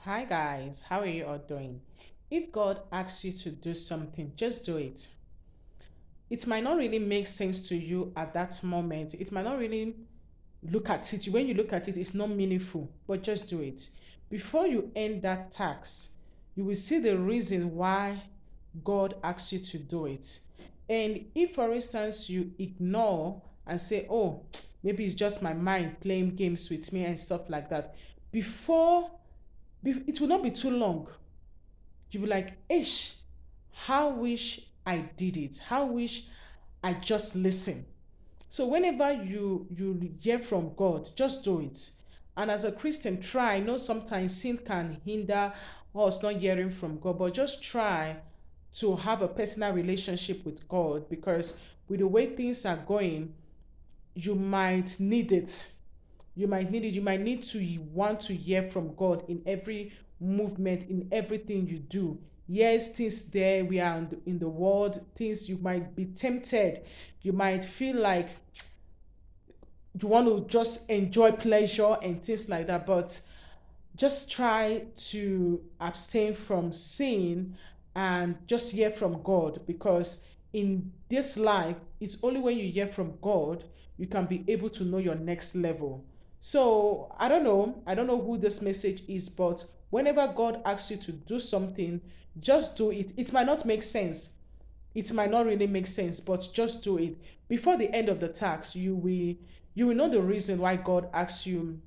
Hi guys, how are you all doing? If God asks you to do something, just do it. It might not really make sense to you at that moment. It might not really look at it. When you look at it, it's not meaningful, but just do it. Before you end that task, you will see the reason why God asks you to do it. And if, for instance, you ignore and say, oh, maybe it's just my mind playing games with me and stuff like that, before it will not be too long. You'll be like, ish, how wish I did it. How wish I just listened. So whenever you hear from God, just do it. And as a Christian, try. I know sometimes sin can hinder us not hearing from God, but just try to have a personal relationship with God, because with the way things are going, you might need it. You might need it. You might need to want to hear from God in every movement, in everything you do. Yes, things there, we are in the world, things you might be tempted. You might feel like you want to just enjoy pleasure and things like that, but just try to abstain from sin and just hear from God, because in this life, it's only when you hear from God you can be able to know your next level. So I don't know who this message is, but whenever God asks you to do something, just do it. It might not make sense, it might not really make sense, but just do it. Before the end of the task, you will know the reason why God asks you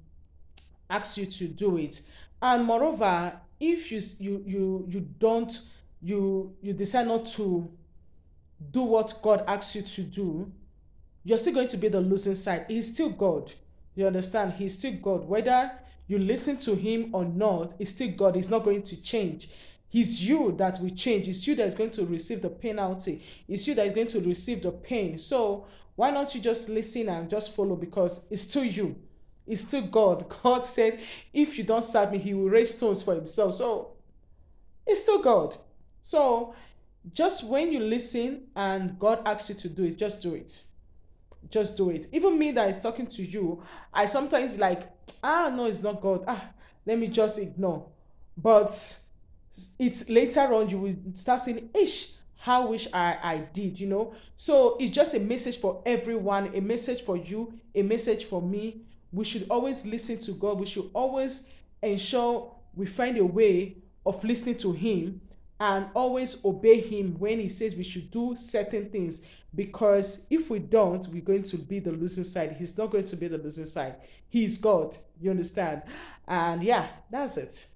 to do it. And moreover, if you don't, you decide not to do what God asks you to do, you're still going to be the losing side. He's still God. You understand? He's still God. Whether you listen to him or not, he's still God. He's not going to change. It's you that will change. It's you that is going to receive the penalty. It's you that is going to receive the pain. So why not you just listen and just follow, because it's still you. It's still God. God said, if you don't serve me, he will raise stones for himself. So it's still God. So just when you listen and God asks you to do it, just do it. Just do it. Even me that is talking to you, I sometimes like, no, it's not God. Let me just ignore. But it's later on you will start saying, ish, how wish I did. So it's just a message for everyone, a message for you, a message for me. We should always listen to God. We should always ensure we find a way of listening to him, and always obey him when he says we should do certain things, because if we don't, we're going to be the losing side. He's not going to be the losing side. He's God. You understand? And yeah, that's it.